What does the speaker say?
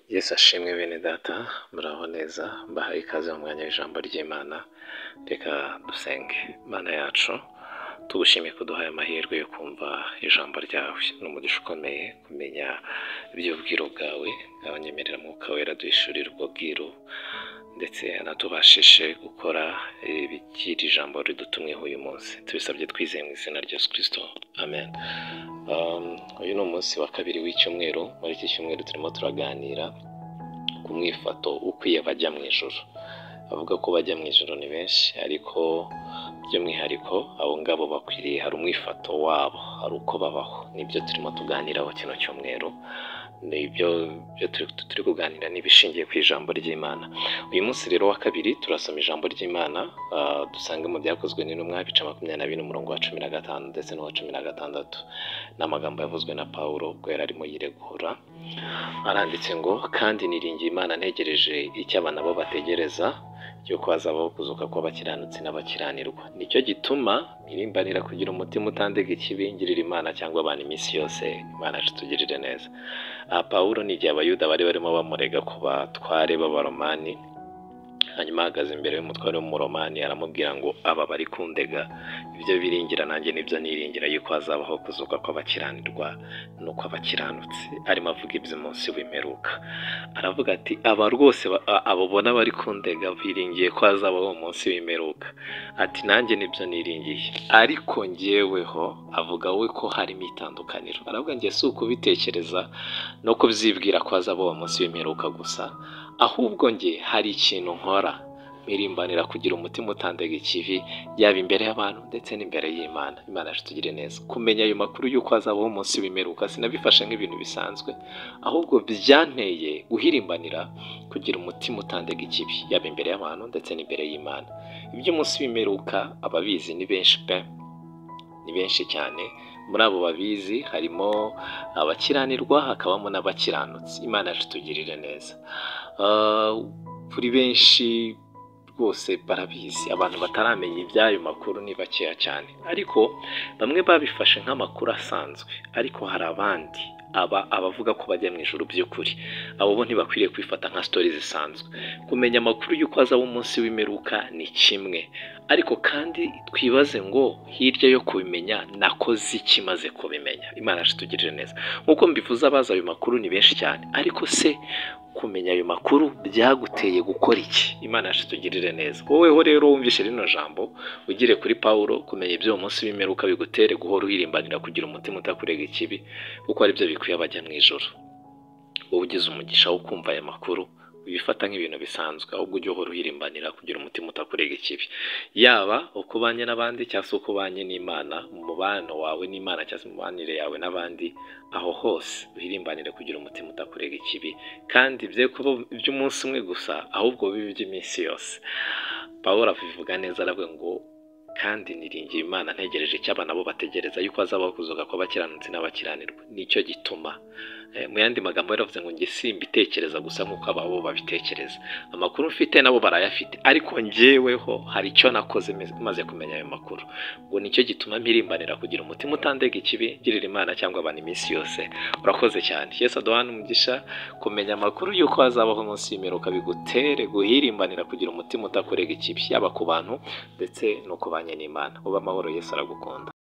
Yesu ashimwe bene data, muraho neza, mbahaye ikaze mu mwanya w'ijambo ry'Imana. Reka dusenge. Mana yacu, tugushimiye ko duhaye amahirwe yo kumva ijambo ryawe. Ni umugisha ukomeye kumenya iby'ubwiru bwawe, abanyemerera Mwuka Wera duhishurira ubwo bwiru, ndetse anatubashishe gukora ibikiri ijambo ridutumweho uyu munsi. Tubisabye twizeye mu izina rya Yesu Kristo. Amen. Uyu ni umunsi wa kabiri w'icyumweru. Muri iki cyumweru turimo turaganira ku mwifato ukwiye bajya mu ijuru. Avuga ko bajya mu ijuru ni benshi, ariko by'umwihariko abo ngabo bakwiriye, hari umwifato wabo, hari uko babaho. Nibyo turimo tuganiraho kino cyumweru. Nibyo turi kuganira n'ibishingiye ku ijambo ry'Imana. Uyu munsi rero wa kabiri turasoma ijambo ry'Imana, dusanga mu byakozwe n'intumwa ibice 22 umurongo wa 15 ndetse n'uwa 16. N'amagambo yavuzwe na Pawulo ubwo yari arimo yiregura. Aranditse ngo, kandi niringiye Imana ntegereje icyo abana bo bategereza, yuko hazabaho kuzuka kw'abakiranutsi n'abakiranirwa. Nicyo gituma irimbanira kugira umutima utandega ikibi, ngirira Imana cyangwa abantu iminsi yose. Imana tugirire neza. Pawulo ni igihe abayuda bari barimo bamurega ku batware b'abaromani, hanyuma ahagaze imbere y'umutware w'umuromani aramubwira ngo aba bari kundega, ibyo biringira nanjye nibyo niringira, yuko hazabaho kuzuka kw'abakiranirwa nuko abakiranutsi. Arimo avuga iby'umunsi w'imperuka. Aravuga ati aba rwose abo bona bari kundega biringiye ko hazabaho umunsi w'imperuka. Ati nanjye nibyo niringiye, ariko njyeweho, avuga we ko harimo itandukaniro. Aravuga njye si ukubitekereza no kubyibwira ko hazabaho umunsi w'imperuka gusa, ahubwo njye hari ikintu nkora, mirimbanira kugira umutima utandega ikibi, yaba imbere y'abantu ndetse n'imbere y'Imana. Imana tugire neza. Kumenya ayo makuru y'uko hazabaho umunsi w'imperuka sinabifashe nk'ibintu bisanzwe, ahubwo byanteye guhirimbanira kugira umutima utandega ikibi, yaba imbere y'abantu ndetse n'imbere y'Imana. Iby'umunsi w'imperuka ababizi ni benshi pe, ni benshi cyane. Muri abo babizi harimo abakiranirwa, hakabamo n'abakiranutsi. Imana tugirire neza. Kuri benshi rwose barabizi. Abantu bataramenya iby'ayo makuru ni bakeya cyane, ariko bamwe babifashe nk'amakuru asanzwe. Ariko hari abandi abavuga ko bajya mu ijuru by'ukuri. Abo bo ntibakwiriye kwifata nka story zisanzwe. Kumenya amakuru y'uko hazaba umunsi w'imperuka ni kimwe, ariko kandi twibaze ngo hirya yo kubimenya nakoze iki maze kubimenya. Imana tugirire neza. Nk'uko mbivuze, abaza ayo makuru ni benshi cyane, ariko se kumenya ayo makuru byaguteye gukora iki? Imana tugirire neza. Woweho rero wumvishe rino jambo, ugire kuri Pawulo, kumenya ibyo umunsi w'imperuka bigutere guhora uhirimbanira kugira umutima utakurega ikibi, kuko ari byo bikwiye abajya mu ijuru. Wowe ugize umugisha wo kumva aya makuru, ubifata nk'ibintu bisanzwe, ahubwo ujye uhora uhirimbanira kugira umutima utakurega ikibi, yaba uko ubanye n'abandi cyangwa se uko ubanye n'Imana, mu mubano wawe n'Imana cyangwa se mu mibanire yawe n'abandi. Aho hose uhirimbanire kugira umutima utakurega ikibi, kandi bye kuba iby'umunsi umwe gusa, ahubwo bibe iby'iminsi yose. Pawulo abivuga neza, aravuga ngo kandi niringiye Imana ntegereje icyo abana bo bategereza, yuko hazabaho kuzuka kw'abakiranutsi n'abakiranirwa. Nicyo gituma, mu yandi magambo yaravuze ngo njye simbitekereza gusa nk'uko ababo babitekereza. Amakuru mfite nabo barayafite, ariko njyeweho hari icyo nakoze maze kumenya ayo makuru. Ngo nicyo gituma mpirimbanira kugira umutima utandega ikibi, ngirira Imana cyangwa abantu iminsi yose. Urakoze cyane. Yesu aduhane umugisha. Kumenya amakuru y'uko hazabaho umunsi w'imperuka bigutere guhirimbanira kugira umutima utakurega ikibi, yaba ku bantu ndetse no ku banye n'Imana. Uba amahoro. Yesu aragukunda.